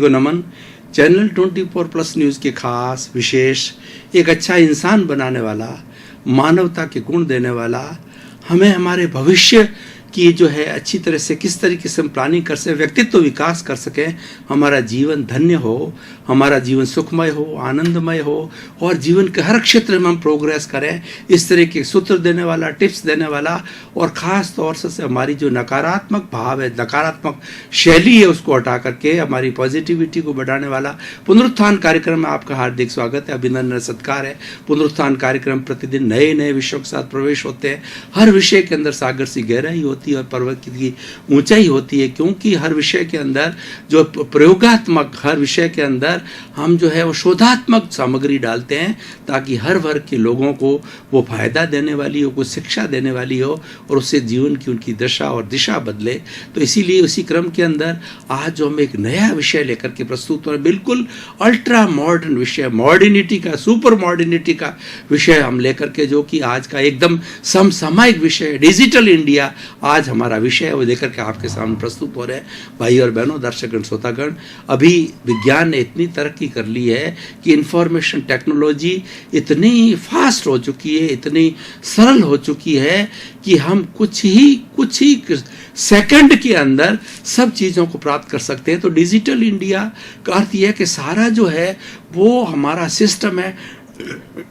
को नमन। Channel 24+ news के खास विशेष एक अच्छा इंसान बनाने वाला, मानवता के गुण देने वाला, हमें हमारे भविष्य की जो है अच्छी तरह से किस तरीके से हम प्लानिंग कर सकें, व्यक्तित्व विकास कर सकें, हमारा जीवन धन्य हो, हमारा जीवन सुखमय हो, आनंदमय हो और जीवन के हर क्षेत्र में हम प्रोग्रेस करें, इस तरह के सूत्र देने वाला, टिप्स देने वाला और ख़ास तौर से हमारी जो नकारात्मक भाव है, नकारात्मक शैली है, उसको हटा करके हमारी पॉजिटिविटी को बढ़ाने वाला पुनरुत्थान कार्यक्रम में आपका हार्दिक स्वागत है, अभिनंदन, सत्कार है। पुनरुत्थान कार्यक्रम प्रतिदिन नए नए विषयों के साथ प्रवेश होते हैं। हर विषय के अंदर सागर सी गहराई होती है और पर्वत की ऊंचाई होती है, क्योंकि हर विषय के अंदर जो प्रयोगात्मक, हर विषय के अंदर हम जो है वो शोधात्मक सामग्री डालते हैं ताकि हर वर्ग के लोगों को वो फायदा देने वाली हो, कुछ शिक्षा देने वाली हो और उससे जीवन की उनकी दशा और दिशा बदले। तो इसीलिए उसी क्रम के अंदर आज जो हम एक नया विषय लेकर के प्रस्तुत हो रहे हैं, बिल्कुल अल्ट्रा मॉडर्न विषय, मॉडर्निटी का, सुपर मॉडर्निटी का विषय हम लेकर के, जो कि आज का एकदम समसामयिक विषय, डिजिटल इंडिया आज हमारा विषय है, वो लेकर के आपके सामने प्रस्तुत हो रहे हैं। भाई और बहनों, दर्शकगण, श्रोतागण, अभी विज्ञान ने इतनी तरक्की कर ली है कि इंफॉर्मेशन टेक्नोलॉजी इतनी फास्ट हो चुकी है, इतनी सरल हो चुकी है कि हम कुछ ही सेकंड के अंदर सब चीज़ों को प्राप्त कर सकते हैं। तो डिजिटल इंडिया का अर्थ यह है कि सारा जो है वो हमारा सिस्टम है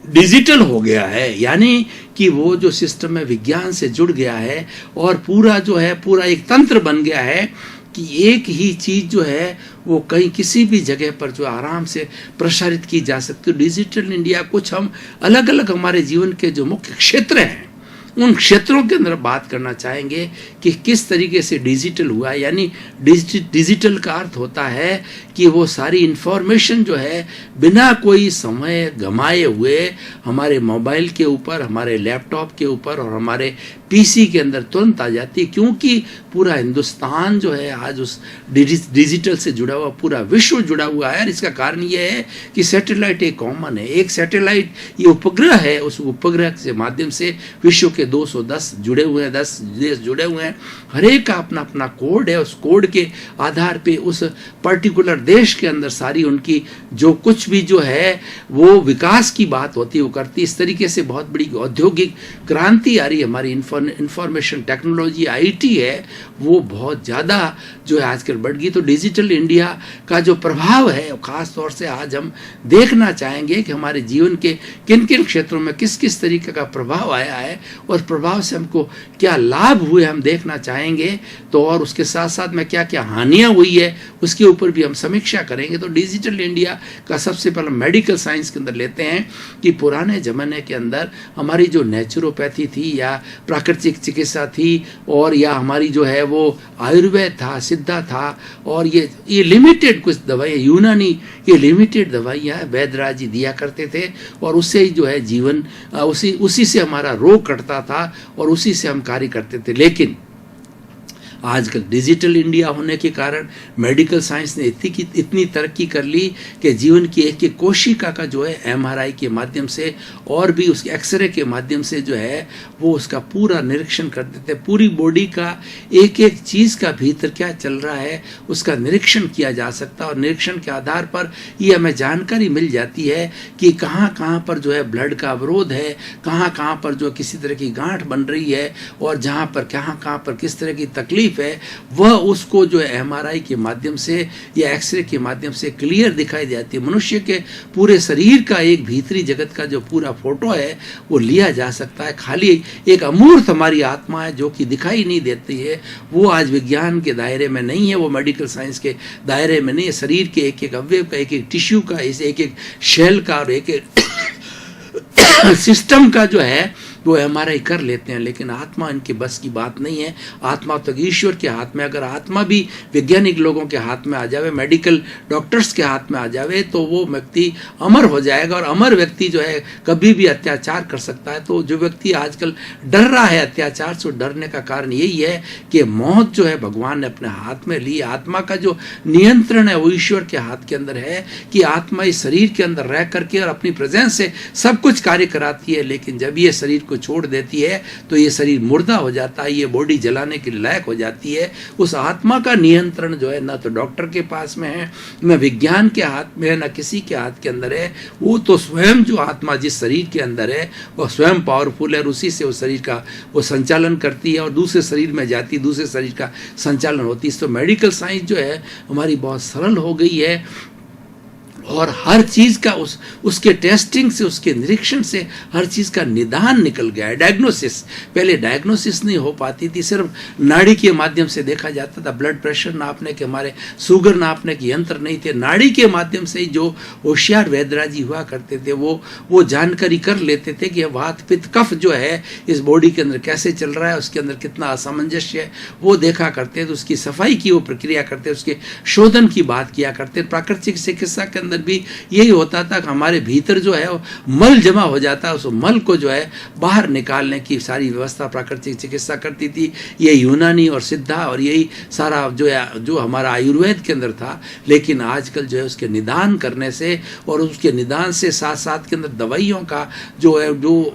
डिजिटल हो गया है, यानी कि वो जो सिस्टम है विज्ञान से जुड़ गया है और पूरा जो है पूरा एक तंत्र बन गया है कि एक ही चीज़ जो है वो कहीं किसी भी जगह पर जो आराम से प्रसारित की जा सकती है। डिजिटल इंडिया कुछ हम अलग अलग हमारे जीवन के जो मुख्य क्षेत्र हैं उन क्षेत्रों के अंदर बात करना चाहेंगे कि किस तरीके से डिजिटल हुआ है। यानी डिजिटल का अर्थ होता है कि वो सारी इंफॉर्मेशन जो है बिना कोई समय गंवाए हुए हमारे मोबाइल के ऊपर, हमारे लैपटॉप के ऊपर और हमारे पीसी के अंदर तुरंत आ जाती है, क्योंकि पूरा हिंदुस्तान जो है आज उस डिजिटल से जुड़ा हुआ, पूरा विश्व जुड़ा हुआ है। और इसका कारण ये है कि सैटेलाइट एक कॉमन है, एक सैटेलाइट ये उपग्रह है, उस उपग्रह के माध्यम से विश्व के 210 जुड़े हुए हैं, 10 देश जुड़े हुए हैं, हर एक का अपना अपना कोड है। उस कोड के आधार पे उस पर्टिकुलर देश के अंदर सारी उनकी जो कुछ भी जो है वो विकास की बात होती है वो करती। इस तरीके से बहुत बड़ी औद्योगिक क्रांति आ रही है। हमारी इंफॉर्मेशन टेक्नोलॉजी आईटी है वो बहुत ज़्यादा जो है आजकल बढ़ गई। तो डिजिटल इंडिया का जो प्रभाव है ख़ास तौर से आज हम देखना चाहेंगे कि हमारे जीवन के किन किन क्षेत्रों में किस किस तरीके का प्रभाव आया है और प्रभाव से हमको क्या लाभ हुए हम देखना चाहेंगे। तो और उसके साथ साथ में क्या क्या हानियाँ हुई है उसके ऊपर भी हम समीक्षा करेंगे। तो डिजिटल इंडिया का सबसे पहले मेडिकल साइंस के अंदर लेते हैं कि पुराने ज़माने के अंदर हमारी जो नेचुरोपैथी थी या प्राकृतिक चिकित्सा थी और या हमारी जो है वो आयुर्वेद था, सिद्धा था और ये लिमिटेड कुछ दवाइयाँ, यूनानी ये लिमिटेड दवाइयाँ वैद्यराज जी दिया करते थे और उससे ही जो है जीवन उसी से हमारा रोग कटता था और उसी से हम कार्य करते थे। लेकिन आजकल डिजिटल इंडिया होने के कारण मेडिकल साइंस ने इतनी तरक्की कर ली कि जीवन की एक एक कोशिका का जो है एमआरआई के माध्यम से और भी उसके एक्सरे के माध्यम से जो है वो उसका पूरा निरीक्षण कर देते। पूरी बॉडी का एक एक चीज़ का भीतर क्या चल रहा है उसका निरीक्षण किया जा सकता है और निरीक्षण के आधार पर ये हमें जानकारी मिल जाती है कि कहाँ कहाँ पर जो है ब्लड का अवरोध है, कहाँ कहाँ पर जो किसी तरह की गांठ बन रही है और जहाँ पर कहाँ पर किस तरह की तकलीफ है वह उसको जो है एमआरआई के माध्यम से या एक्सरे के माध्यम से क्लियर दिखाई जाती है। मनुष्य के पूरे शरीर का एक भीतरी जगत का जो पूरा फोटो है वो लिया जा सकता है। खाली एक अमूर्त हमारी आत्मा है जो कि दिखाई नहीं देती है, वो आज विज्ञान के दायरे में नहीं है, वो मेडिकल साइंस के दायरे में नहीं है। शरीर के एक एक अवयव का, एक एक टिश्यू का, इस एक एक शेल का और एक एक सिस्टम का जो है वो एमआरआई कर लेते हैं, लेकिन आत्मा इनके बस की बात नहीं है। आत्मा तो ईश्वर के हाथ में, अगर आत्मा भी वैज्ञानिक लोगों के हाथ में आ जावे, मेडिकल डॉक्टर्स के हाथ में आ जावे तो वो व्यक्ति अमर हो जाएगा और अमर व्यक्ति जो है कभी भी अत्याचार कर सकता है। तो जो व्यक्ति आजकल डर रहा है अत्याचार से, डरने का कारण यही है कि मौत जो है भगवान ने अपने हाथ में ली। आत्मा का जो नियंत्रण है वो ईश्वर के हाथ के अंदर है कि आत्मा इस शरीर के अंदर रह करके और अपनी प्रेजेंस से सब कुछ कार्य कराती है, लेकिन जब ये शरीर को छोड़ देती है तो ये शरीर मुर्दा हो जाता है, ये बॉडी जलाने के लायक हो जाती है। उस आत्मा का नियंत्रण जो है ना तो डॉक्टर के पास में है, न विज्ञान के हाथ में है, न किसी के हाथ के अंदर है। वो तो स्वयं जो आत्मा जिस शरीर के अंदर है वह स्वयं पावरफुल है और उसी से उस शरीर का वो संचालन करती है और दूसरे शरीर में जाती, दूसरे शरीर का संचालन होती है। तो मेडिकल साइंस जो है हमारी बहुत सरल हो गई है और हर चीज़ का उसके टेस्टिंग से, उसके निरीक्षण से हर चीज़ का निदान निकल गया है। डायग्नोसिस, पहले डायग्नोसिस नहीं हो पाती थी, सिर्फ नाड़ी के माध्यम से देखा जाता था। ब्लड प्रेशर नापने के, हमारे शुगर नापने के यंत्र नहीं थे। नाड़ी के माध्यम से ही जो होशियार वैद्यराजी हुआ करते थे वो जानकारी कर लेते थे कि वात पित्त कफ जो है इस बॉडी के अंदर कैसे चल रहा है, उसके अंदर कितना असामंजस्य है, वो देखा करते थे। उसकी सफाई की वो प्रक्रिया करते, उसके शोधन की बात किया करते। प्राकृतिक चिकित्सा के अंदर भी यही होता था कि हमारे भीतर जो है मल जमा हो जाता है, उस मल को जो है बाहर निकालने की सारी व्यवस्था प्राकृतिक चिकित्सा करती थी। ये यूनानी और सिद्धा और यही सारा जो हमारा आयुर्वेद के अंदर था। लेकिन आजकल जो है उसके निदान करने से और उसके निदान से साथ साथ के अंदर दवाइयों का जो है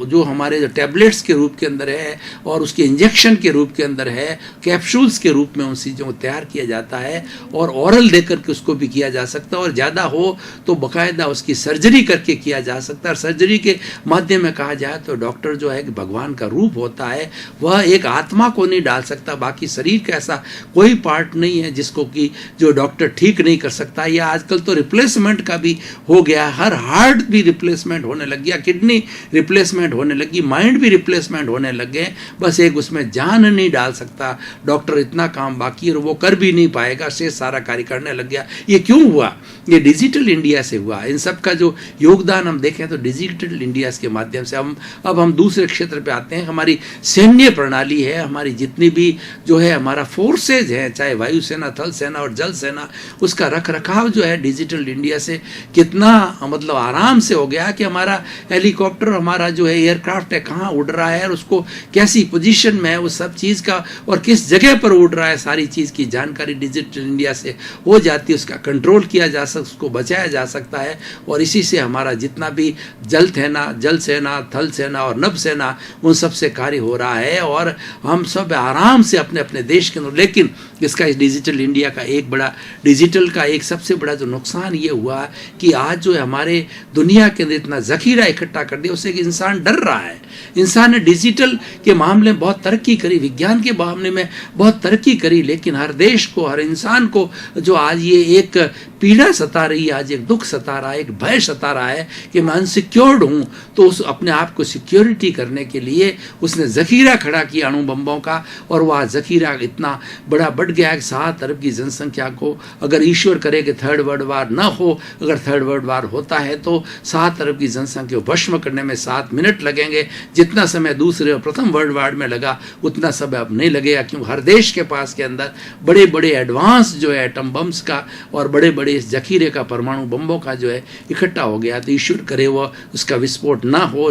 जो हमारे जो टैबलेट्स के रूप के अंदर है और उसके इंजेक्शन के रूप के अंदर है, कैप्सूल्स के रूप में उन चीज़ों को तैयार किया जाता है और ऑरल देकर के उसको भी किया जा सकता है और ज़्यादा हो तो बाकायदा उसकी सर्जरी करके किया जा सकता है। और सर्जरी के माध्यम में कहा जाए तो डॉक्टर जो है कि भगवान का रूप होता है, वह एक आत्मा को नहीं डाल सकता। बाकी शरीर का ऐसा कोई पार्ट नहीं है जिसको कि जो डॉक्टर ठीक नहीं कर सकता। या आजकल तो रिप्लेसमेंट का भी हो गया, हर हार्ट भी रिप्लेसमेंट होने लग गया, किडनी रिप्लेसमेंट होने लगी, माइंड भी रिप्लेसमेंट होने लग गए। बस एक उसमें जान नहीं डाल सकता डॉक्टर, इतना काम बाकी और वो कर भी नहीं पाएगा, से सारा कार्य करने लग गया। ये क्यों हुआ? ये डिजिटल इंडिया से हुआ। इन सब का जो योगदान हम देखें तो डिजिटल इंडिया के माध्यम से अब हम दूसरे क्षेत्र पे आते हैं। हमारी सैन्य प्रणाली है, हमारी जितनी भी जो है हमारा फोर्सेज है, चाहे वायुसेना, थल सेना और जल सेना, उसका रख रखाव जो है डिजिटल इंडिया से कितना मतलब आराम से हो गया कि हमारा हेलीकॉप्टर, हमारा जो है एयरक्राफ्ट है कहाँ उड़ रहा है और उसको कैसी पोजीशन में है, उस सब चीज़ का और किस जगह पर उड़ रहा है, सारी चीज़ की जानकारी डिजिटल इंडिया से हो जाती है। उसका कंट्रोल किया जा सकता, उसको बचाया जा सकता है और इसी से हमारा जितना भी जल सेना, थल सेना और नभ सेना, उन सब से कार्य हो रहा है और हम सब आराम से अपने अपने देश के अंदर। लेकिन इसका इस डिजिटल इंडिया का एक बड़ा, डिजिटल का एक सबसे बड़ा जो नुकसान ये हुआ कि आज जो है हमारे दुनिया के अंदर इतना जखीरा इकट्ठा कर दिया, उससे इंसान डर रहा है। इंसान ने डिजिटल के मामले में बहुत तरक्की करी, विज्ञान के मामले में बहुत तरक्की करी, लेकिन हर देश को, हर इंसान को जो आज ये एक पीड़ा सता रही है, आज एक दुख सता रहा है, एक भय सता रहा है कि मैं अनसिक्योर्ड हूँ, तो उस अपने आप को सिक्योरिटी करने के लिए उसने जखीरा खड़ा किया अणु बम्बों का। और वह जखीरा इतना बड़ा बढ़ गया है 7 अरब की जनसंख्या को, अगर ईश्वर करे कि थर्ड वर्ल्ड वार न हो, अगर थर्ड वर्ल्ड वार होता है तो 7 अरब की जनसंख्या को भस्म करने में 7 मिनट लगेंगे। जितना समय दूसरे और प्रथम वर्ल्ड वार में लगा उतना समय अब नहीं लगेगा, क्योंकि हर देश के पास के अंदर बड़े बड़े एडवांस जो है एटम बम्स का और बड़े बड़े इस जखीरे का, परमाणु बम्बों का जो है इकट्ठा हो गया। तो ईश्वर करे वो उसका विस्फोट ना हो,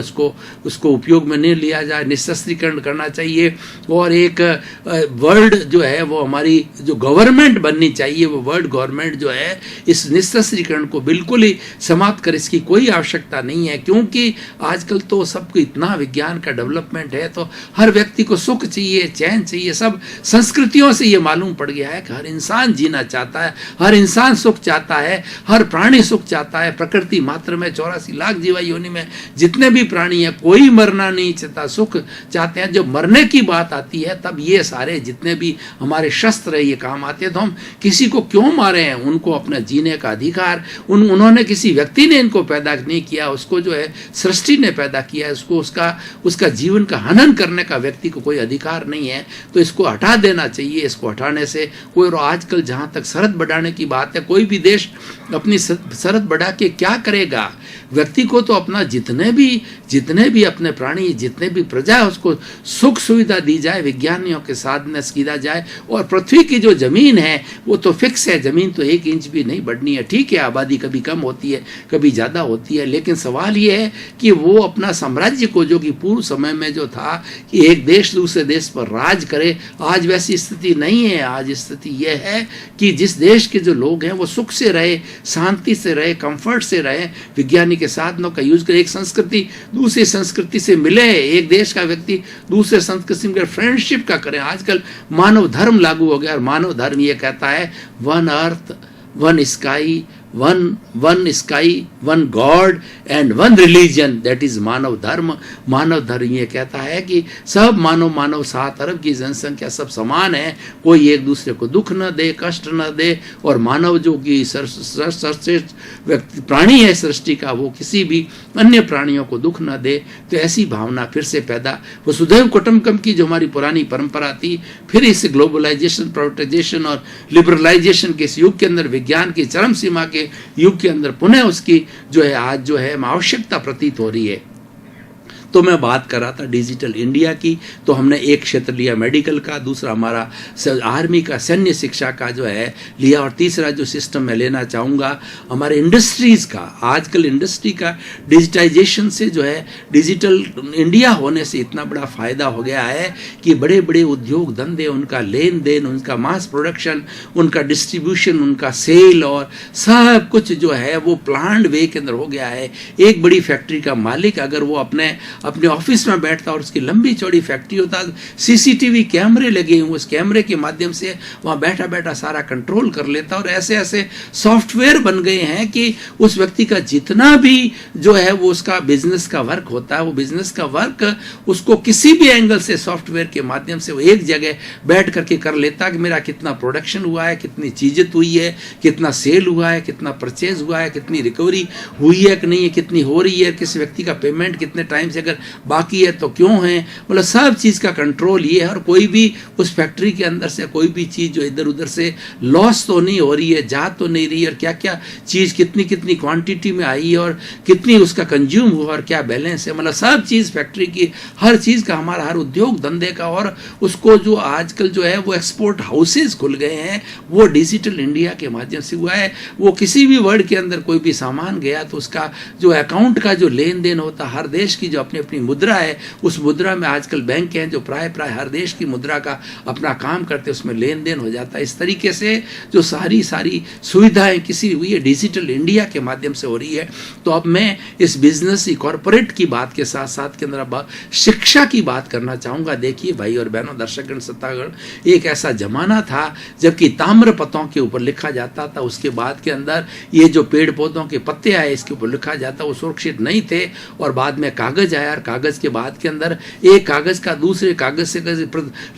उसको उपयोग में नहीं लिया जाए, निशस्त्रीकरण करना चाहिए। और एक वर्ल्ड जो है वो हमारी जो गवर्नमेंट बननी चाहिए, वो वर्ल्ड गवर्नमेंट जो है इस निशस्त्रीकरण को बिल्कुल ही समाप्त करे, इसकी कोई आवश्यकता नहीं है। क्योंकि आजकल तो सबको इतना विज्ञान का डेवलपमेंट है, तो हर व्यक्ति को सुख चाहिए, चैन चाहिए। सब संस्कृतियों से ये मालूम पड़ गया है कि हर इंसान जीना चाहता है, हर इंसान सुख चाहता है, हर प्राणी सुख चाहता है। प्रकृति मात्र में 84 लाख जीवा योनि में जितने भी प्राणी हैं, कोई मरना नहीं चाहता, सुख चाहते हैं। जब मरने की बात आती है तब ये सारे जितने भी हमारे शस्त्र है ये काम आते हैं। तो हम किसी को क्यों मारे हैं? उनको अपना जीने का अधिकार, उन्होंने किसी व्यक्ति ने इनको पैदा नहीं किया, उसको जो है सृष्टि ने पैदा किया है, उसको उसका जीवन का हनन करने का व्यक्ति को कोई अधिकार नहीं है। तो इसको हटा देना चाहिए। इसको हटाने से कोई, आजकल जहाँ तक सरहद बढ़ाने की बात है, कोई भी देश अपनी सरहद बढ़ा के क्या करेगा? व्यक्ति को तो अपना जितने भी अपने प्राणी, जितने भी प्रजा है, उसको सुख सुविधा दी जाए, विज्ञानियों के साथ न किया जाए। और पृथ्वी की जो जमीन है वो तो फिक्स है, जमीन तो 1 इंच भी नहीं बढ़नी है। ठीक है, आबादी कभी कम होती है, कभी ज़्यादा होती है, लेकिन सवाल ये है कि वो अपना साम्राज्य को, जो कि पूर्व समय में जो था कि एक देश दूसरे देश पर राज करे, आज वैसी स्थिति नहीं है। आज स्थिति यह है कि जिस देश के जो लोग हैं वो सुख से रहे, शांति शांति से रहे, कंफर्ट से रहे, विज्ञानी के साधनों का यूज करें, एक संस्कृति दूसरी संस्कृति से मिले, एक देश का व्यक्ति दूसरे संस्कृति में फ्रेंडशिप का करें। आजकल मानव धर्म लागू हो गया और मानव धर्म ये कहता है one earth, one sky, one sky, one god and one religion, that is मानव धर्म। मानव धर्म ये कहता है कि सब मानव 7 अरब की जनसंख्या सब समान है, कोई एक दूसरे को दुख न दे, कष्ट न दे, और मानव जो कि सर्वश्रेष्ठ व्यक्ति प्राणी है सृष्टि का, वो किसी भी अन्य प्राणियों को दुख न दे। तो ऐसी भावना फिर से पैदा, वसुधैव कुटुंबकम की जो हमारी पुरानी परंपरा थी, फिर इस ग्लोबलाइजेशन, प्राइवेटाइजेशन और लिबरलाइजेशन के इस युग के अंदर, विज्ञान की चरम सीमा के युग के अंदर पुनः उसकी जो है आज जो है आवश्यकता प्रतीत हो रही है। तो मैं बात कर रहा था डिजिटल इंडिया की, तो हमने एक क्षेत्र लिया मेडिकल का, दूसरा हमारा आर्मी का, सैन्य शिक्षा का जो है लिया, और तीसरा जो सिस्टम मैं लेना चाहूँगा हमारे इंडस्ट्रीज का। आजकल इंडस्ट्री का डिजिटाइजेशन से जो है, डिजिटल इंडिया होने से इतना बड़ा फायदा हो गया है कि बड़े बड़े उद्योग धंधे, उनका लेन देन, उनका मास प्रोडक्शन, उनका डिस्ट्रीब्यूशन, उनका सेल और सब कुछ जो है वो प्लान्ड वे के अंदर हो गया है। एक बड़ी फैक्ट्री का मालिक अगर वो अपने ऑफिस में बैठता और उसकी लंबी चौड़ी फैक्ट्री होता, सीसीटीवी कैमरे लगे हुए, उस कैमरे के माध्यम से वहाँ बैठा बैठा सारा कंट्रोल कर लेता, और ऐसे ऐसे सॉफ्टवेयर बन गए हैं कि उस व्यक्ति का जितना भी जो है वो उसका बिजनेस का वर्क होता है, वो बिजनेस का वर्क उसको किसी भी एंगल से सॉफ्टवेयर के माध्यम से वो एक जगह बैठ करके कर लेता कि मेरा कितना प्रोडक्शन हुआ है, कितनी चीजें हुई है, कितना सेल हुआ है, कितना परचेज हुआ है, कितनी रिकवरी हुई है कि नहीं है, कितनी हो रही है, किस व्यक्ति का पेमेंट कितने टाइम से अगर बाकी है तो क्यों है, मतलब सब चीज का कंट्रोल ये है। और कोई भी उस फैक्ट्री के अंदर से कोई भी चीज जो इधर उधर से लॉस तो नहीं हो रही है, जा तो नहीं रही है, और क्या क्या चीज कितनी कितनी क्वांटिटी में आई है और कितनी उसका कंज्यूम हुआ और क्या बैलेंस है, मतलब सब चीज फैक्ट्री की हर चीज का, हमारा हर उद्योग धंधे का। और उसको जो आजकल जो है वो एक्सपोर्ट हाउसेज खुल गए हैं, वो डिजिटल इंडिया के माध्यम से हुआ है। वो किसी भी वर्ल्ड के अंदर कोई भी सामान गया तो उसका जो अकाउंट का जो लेन देन होता, हर देश की जो अपनी अपनी मुद्रा है, उस मुद्रा में आजकल बैंक हैं जो प्राय हर देश की मुद्रा का अपना काम करते, उसमें लेन देन हो जाता है। इस तरीके से जो सारी सुविधाएं किसी हुई है डिजिटल इंडिया के माध्यम से हो रही है। तो अब मैं इस बिजनेस कॉर्पोरेट की बात के साथ साथ के अंदर अब शिक्षा की बात करना चाहूंगा। देखिए भाई और बहनों, दर्शकगण, श्रोतागण, एक ऐसा जमाना था जबकि ताम्र पत्रों के ऊपर लिखा जाता था, उसके बाद के अंदर ये जो पेड़ पौधों के पत्ते आए इसके ऊपर लिखा जाता, वो सुरक्षित नहीं थे, और बाद में कागज आया, और कागज के बाद के अंदर एक कागज का दूसरे कागज से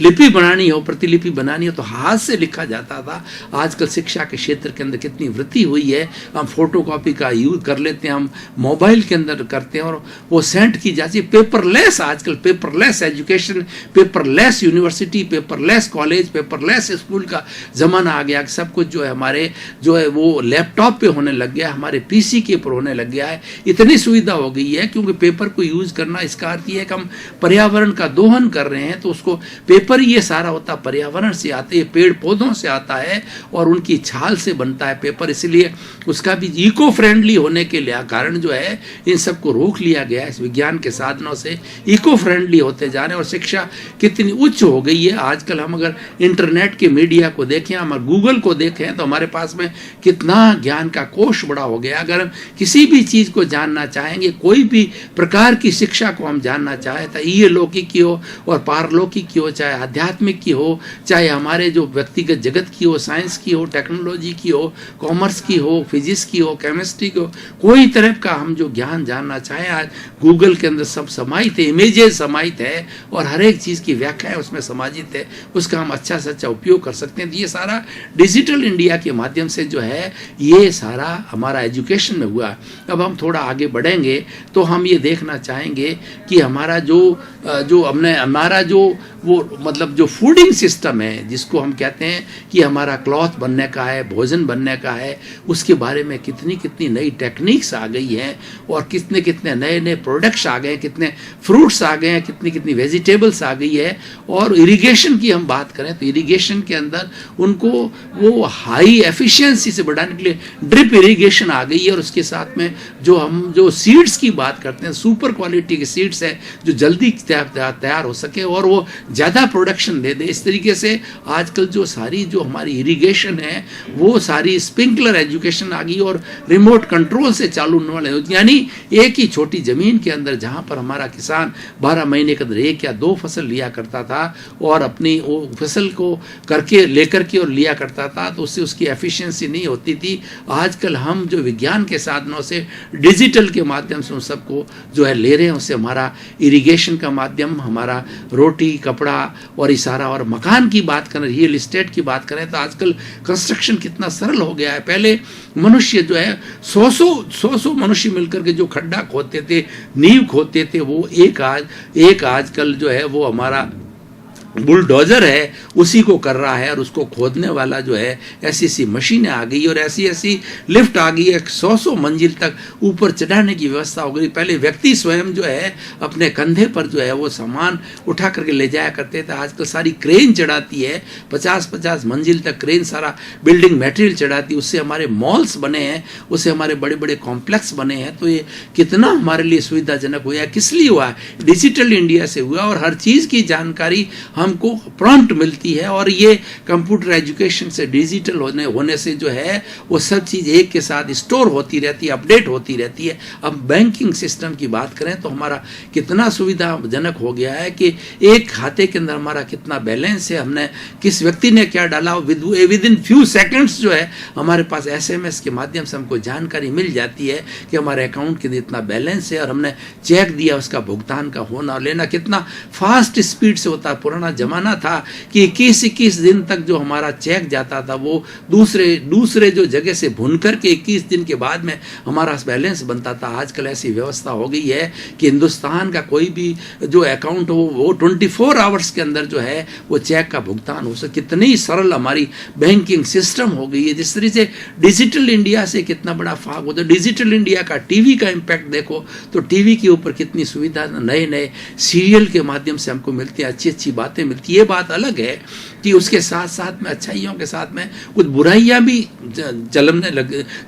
लिपि बनानी हो, प्रतिलिपि बनानी हो तो हाथ से लिखा जाता था। आजकल शिक्षा के क्षेत्र के अंदर कितनी वृद्धि हुई है, हम फोटोकॉपी का यूज कर लेते हैं, हम मोबाइल के अंदर करते हैं और वो सेंड की जाती है। पेपरलेस, आजकल paperless education, paperless university, paperless college, paperless school का जमाना आ गया। सब कुछ जो है हमारे जो है वो लैपटॉप पे होने लग गया, हमारे पीसी के ऊपर होने लग गया है। इतनी सुविधा हो गई है क्योंकि पेपर को यूज करना, इसका अर्थ ये है कि हम पर्यावरण का दोहन कर रहे हैं, तो उसको पेपर ये सारा होता पर्यावरण से आते हैं, पेड़ पौधों से आता है और उनकी छाल से बनता है पेपर, इसलिए उसका भी इको फ्रेंडली होने के लिए कारण जो है इन सबको रोक लिया गया है। इस विज्ञान के साधनों से इको फ्रेंडली होते जा रहे हैं और शिक्षा कितनी उच्च हो गई है। आजकल हम अगर इंटरनेट के मीडिया को देखें, हम गूगल को देखें, तो हमारे पास में कितना ज्ञान का कोश बड़ा हो गया। अगर हम किसी भी चीज को जानना चाहेंगे, कोई भी प्रकार की शिक्षा को हम जानना चाहे, तो ये लौकिक की हो और पारलौकिक की हो, चाहे आध्यात्मिक की हो, चाहे हमारे जो व्यक्तिगत जगत की हो, साइंस की हो, टेक्नोलॉजी की हो, कॉमर्स की हो, फिजिक्स की हो, केमिस्ट्री की हो, कोई तरह का हम जो ज्ञान जानना चाहें, आज गूगल के अंदर सब समाहित है, इमेजेस समाहित है और हर एक चीज की व्याख्या उसमें समाहित है, उसका हम अच्छा से अच्छा उपयोग कर सकते हैं। तो ये सारा डिजिटल इंडिया के माध्यम से जो है ये सारा हमारा एजुकेशन में हुआ। अब हम थोड़ा आगे बढ़ेंगे तो हम ये देखना चाहेंगे कि हमारा हमारा जो वो मतलब जो फूडिंग सिस्टम है, जिसको हम कहते हैं कि हमारा क्लॉथ बनने का है, भोजन बनने का है, उसके बारे में कितनी कितनी नई टेक्निक्स आ गई हैं और कितने कितने नए नए प्रोडक्ट्स आ गए हैं, कितने फ्रूट्स आ गए हैं, कितनी कितनी वेजिटेबल्स आ गई है। और इरिगेशन की हम बात करें तो इरिगेशन के अंदर उनको वो हाई एफिशिएंसी से बढ़ाने के लिए ड्रिप इरिगेशन आ गई है, और उसके साथ में जो हम जो सीड्स की बात करते हैं, सुपर क्वालिटी वैरायटी की सीड्स है जो जल्दी तैयार हो सके और वो ज़्यादा प्रोडक्शन दे दे। इस तरीके से आजकल जो सारी जो हमारी इरिगेशन है वो सारी स्प्रिंकलर एजुकेशन आ गई और रिमोट कंट्रोल से चालू होने वाले, यानी एक ही छोटी ज़मीन के अंदर जहाँ पर हमारा किसान 12 महीने के अंदर 1 या 2 फसल लिया करता था और अपनी वो फसल को लेकर के और लिया करता था, तो उससे उसकी एफिशिएंसी नहीं होती थी। आजकल हम जो विज्ञान के साधनों से डिजिटल के माध्यम से उन सबको जो है ले रहे हैं, उससे हमारा इरिगेशन का माध्यम, हमारा रोटी कपड़ा और इशारा और मकान की बात करें, रियल इस्टेट की बात करें तो आजकल कंस्ट्रक्शन कितना सरल हो गया है। पहले मनुष्य जो है 100 मनुष्य मिलकर के जो खड्डा खोदते थे, नींव खोदते थे, वो एक आजकल जो है वो हमारा बुलडोजर है उसी को कर रहा है और उसको खोदने वाला जो है ऐसी मशीनें आ गई और ऐसी लिफ्ट आ गई है, 100 मंजिल तक ऊपर चढ़ाने की व्यवस्था हो गई। पहले व्यक्ति स्वयं जो है अपने कंधे पर जो है वो सामान उठा करके ले जाया करते थे, आजकल सारी क्रेन चढ़ाती है, 50 मंजिल तक क्रेन सारा बिल्डिंग मटेरियल चढ़ाती है। उससे हमारे मॉल्स बने हैं, उससे हमारे बड़े बड़े कॉम्प्लेक्स बने हैं। तो ये कितना हमारे लिए सुविधाजनक हुआ है, किस लिए हुआ है? डिजिटल इंडिया से हुआ और हर चीज़ की जानकारी हमको प्रॉम्प्ट मिलती है और ये कंप्यूटर एजुकेशन से डिजिटल होने से जो है वो सब चीज़ एक के साथ स्टोर होती रहती है, अपडेट होती रहती है। अब बैंकिंग सिस्टम की बात करें तो हमारा कितना सुविधाजनक हो गया है कि एक खाते के अंदर हमारा कितना बैलेंस है, हमने किस व्यक्ति ने क्या डाला, विद इन फ्यू सेकेंड्स जो है हमारे पास SMS के माध्यम से हमको जानकारी मिल जाती है कि हमारे अकाउंट के अंदर इतना बैलेंस है और हमने चेक दिया, उसका भुगतान का होना और लेना कितना फास्ट स्पीड से होता है। पुराना जमाना था कि 21 दिन तक जो हमारा चेक जाता था वो दूसरे जो जगह से भुन करके 21 दिन के बाद में हमारा बैलेंस बनता था। आजकल ऐसी व्यवस्था हो गई है कि हिंदुस्तान का कोई भी जो अकाउंट हो वो 24 आवर्स के अंदर जो है वो चेक का भुगतान हो सके। कितनी सरल हमारी बैंकिंग सिस्टम हो गई है। जिस तरह से डिजिटल इंडिया से कितना बड़ा फाग होता है। डिजिटल इंडिया का टीवी का इम्पैक्ट देखो तो टीवी के ऊपर कितनी सुविधा, नए सीरियल के माध्यम से हमको मिलती है, अच्छी बातें मिलती है। ये बात अलग है कि उसके साथ साथ में अच्छाइयों के साथ में कुछ बुराइयां भी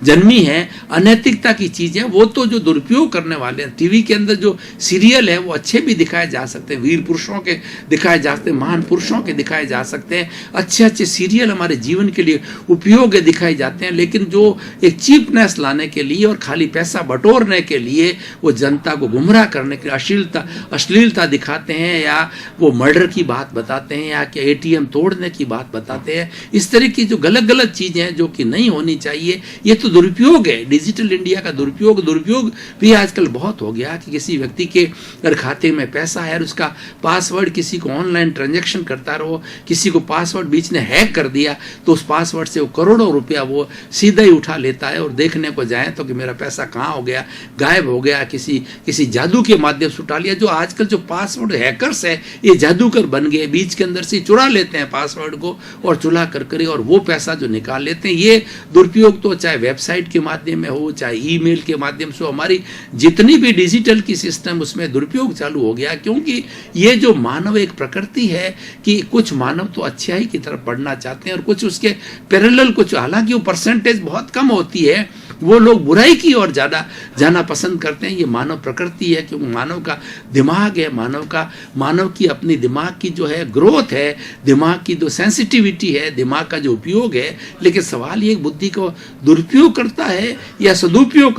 जन्मी हैं, अनैतिकता की चीजें, वो तो जो दुरुपयोग करने वाले हैं। टीवी के अंदर जो सीरियल है वो अच्छे भी दिखाए जा सकते हैं, वीर पुरुषों के दिखाए जा सकते हैं, महान पुरुषों के दिखाए जा सकते हैं, अच्छे सीरियल हमारे जीवन के लिए उपयोग दिखाए जाते हैं। लेकिन जो एक चीपनेस लाने के लिए और खाली पैसा बटोरने के लिए वो जनता को गुमराह करने के लिए अश्लीलता दिखाते हैं या वो मर्डर की बात बताते हैं या कि ATM तोड़ने की बात बताते हैं, इस तरह की जो गलत चीजें हैं जो कि नहीं होनी चाहिए, ये तो दुरुपयोग है। डिजिटल इंडिया का दुरुपयोग भी आजकल बहुत हो गया कि किसी व्यक्ति के अगर खाते में पैसा है और उसका पासवर्ड किसी को ऑनलाइन ट्रांजैक्शन करता रहो, किसी को पासवर्ड बीच ने हैक कर दिया तो उस पासवर्ड से वो करोड़ों रुपया वो सीधा ही उठा लेता है और देखने को जाए तो कि मेरा पैसा कहाँ हो गया, गायब हो गया, किसी जादू के माध्यम से उठा लिया। जो आजकल जो पासवर्ड हैकर्स है ये जादूगर बन गए, बीच के अंदर से चुरा लेते हैं पासवर्ड को और चुरा कर और वो पैसा जो निकाल लेते हैं। ये दुरुपयोग तो चाहे वेबसाइट के माध्यम में हो, चाहे ईमेल के माध्यम से हो, हमारी जितनी भी डिजिटल की सिस्टम उसमें दुरुपयोग चालू हो गया। क्योंकि ये जो मानव एक प्रकृति है कि कुछ मानव तो अच्छाई की तरफ बढ़ना चाहते हैं और कुछ उसके पैरेलल कुछ, हालांकि वो परसेंटेज बहुत कम होती है, वो लोग बुराई की ओर ज़्यादा जाना पसंद करते हैं। ये मानव प्रकृति है क्योंकि मानव का दिमाग है, मानव की अपनी दिमाग की जो है ग्रोथ है, दिमाग की जो सेंसिटिविटी है, दिमाग का जो उपयोग है। लेकिन सवाल ये बुद्धि को दुरुपयोग करता है या सदुपयोग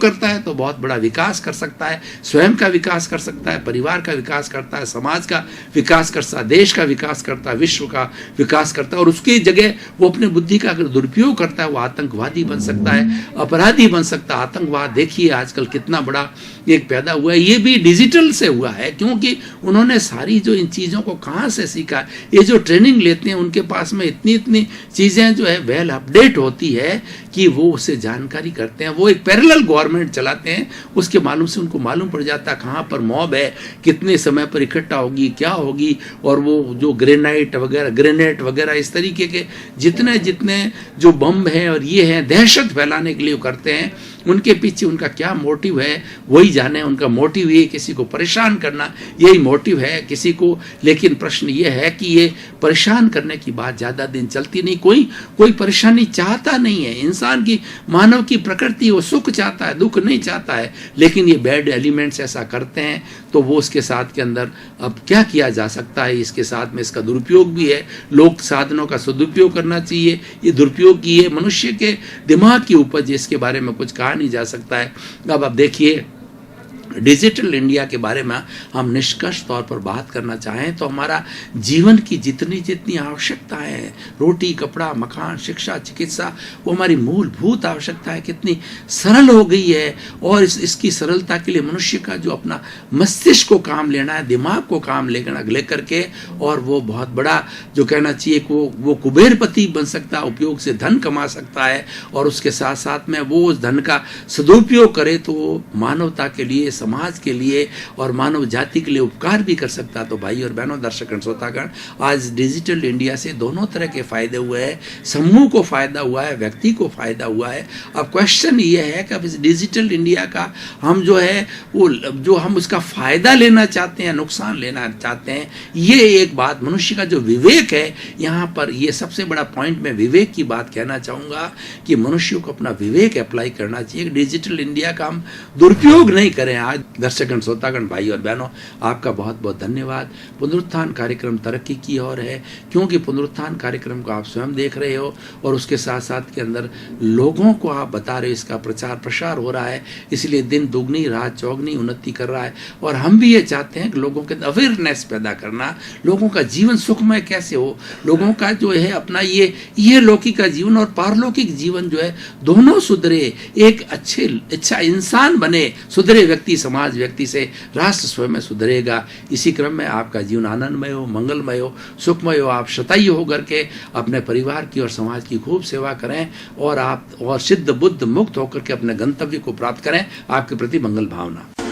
करता है तो बहुत बड़ा विकास कर सकता है, स्वयं का विकास कर सकता है, परिवार का विकास करता है, समाज का विकास करता है, देश का विकास करता है, विश्व का विकास करता है। और उसकी जगह वो अपने बुद्धि का अगर दुरुपयोग करता है वो आतंकवादी बन सकता है, अपराधी बन सकता है। आतंकवाद देखिए आजकल कितना बड़ा एक पैदा हुआ है, ये भी डिजिटल से हुआ है क्योंकि उन्होंने सारी जो इन चीज़ों को कहाँ से सीखा। ये जो ट्रेनिंग लेते हैं उनके पास में इतनी चीज़ें जो है वेल अपडेट होती है कि वो उससे जानकारी करते हैं। वो एक पैरेलल गवर्नमेंट चलाते हैं, उसके मालूम से उनको मालूम पड़ जाता है कहाँ पर मॉब है, कितने समय पर इकट्ठा होगी, क्या होगी। और वो जो ग्रेनेड वगैरह इस तरीके के जितने जो बम हैं और ये हैं दहशत फैलाने के लिए करते हैं, उनके पीछे उनका क्या मोटिव है वही जाने। उनका मोटिव ये किसी को परेशान करना, यही मोटिव है किसी को। लेकिन प्रश्न ये है कि ये परेशान करने की बात ज़्यादा दिन चलती नहीं, कोई परेशानी चाहता नहीं है। इंसान इंसान की मानव की प्रकृति, वो सुख चाहता है, दुख नहीं चाहता है, लेकिन ये बैड एलिमेंट्स ऐसा करते हैं तो वो उसके साथ के अंदर अब क्या किया जा सकता है। इसके साथ में इसका दुरुपयोग भी है, लोक साधनों का सदुपयोग करना चाहिए। ये दुरुपयोग की है मनुष्य के दिमाग की उपज, इसके बारे में कुछ कहा नहीं जा सकता है। अब देखिए, डिजिटल इंडिया के बारे में हम निष्कर्ष तौर पर बात करना चाहें तो हमारा जीवन की जितनी आवश्यकताएं हैं, रोटी, कपड़ा, मकान, शिक्षा, चिकित्सा, वो हमारी मूलभूत आवश्यकताएं कितनी सरल हो गई है। और इसकी सरलता के लिए मनुष्य का जो अपना मस्तिष्क को काम लेना है, दिमाग को काम लेकर के, और वो बहुत बड़ा जो कहना चाहिए वो कुबेरपति बन सकता है, उपयोग से धन कमा सकता है, और उसके साथ साथ में वो उस धन का सदुपयोग करे तो मानवता के लिए, समाज के लिए और मानव जाति के लिए उपकार भी कर सकता। तो भाई और बहनों, दर्शकगण, श्रोतागण, आज डिजिटल इंडिया से दोनों तरह के फायदे हुए हैं। समूह को फायदा हुआ है, व्यक्ति को फायदा हुआ है। अब क्वेश्चन ये है कि अब इस डिजिटल इंडिया का हम जो है वो जो हम उसका फायदा लेना चाहते हैं, नुकसान लेना चाहते हैं, ये एक बात। मनुष्य का जो विवेक है, यहाँ पर ये सबसे बड़ा पॉइंट, मैं विवेक की बात कहना चाहूँगा कि मनुष्य को अपना विवेक अप्लाई करना चाहिए। डिजिटल इंडिया का हम दुरुपयोग नहीं करें। आज दर्शकगण, श्रोतागण, भाई और बहनों, आपका बहुत बहुत धन्यवाद। पुनरुत्थान कार्यक्रम तरक्की की ओर है, क्योंकि पुनरुत्थान कार्यक्रम को आप स्वयं देख रहे हो और उसके साथ साथ के अंदर लोगों को आप बता रहे हो, इसका प्रचार प्रसार हो रहा है, इसलिए दिन दुगनी रात चौगनी उन्नति कर रहा है। और हम भी ये चाहते हैं कि लोगों के अवेयरनेस पैदा करना, लोगों का जीवन सुखमय कैसे हो, लोगों का जो है अपना ये लौकिक का जीवन और पारलौकिक जीवन जो है दोनों सुधरे, एक अच्छा इंसान बने। सुधरे व्यक्ति समाज, व्यक्ति से राष्ट्र स्वयं सुधरेगा। इसी क्रम में आपका जीवन आनंदमय हो, मंगलमय हो, सुखमय हो। आप शतायु होकर के अपने परिवार की और समाज की खूब सेवा करें और आप सिद्ध बुद्ध मुक्त होकर के अपने गंतव्य को प्राप्त करें। आपके प्रति मंगल भावना।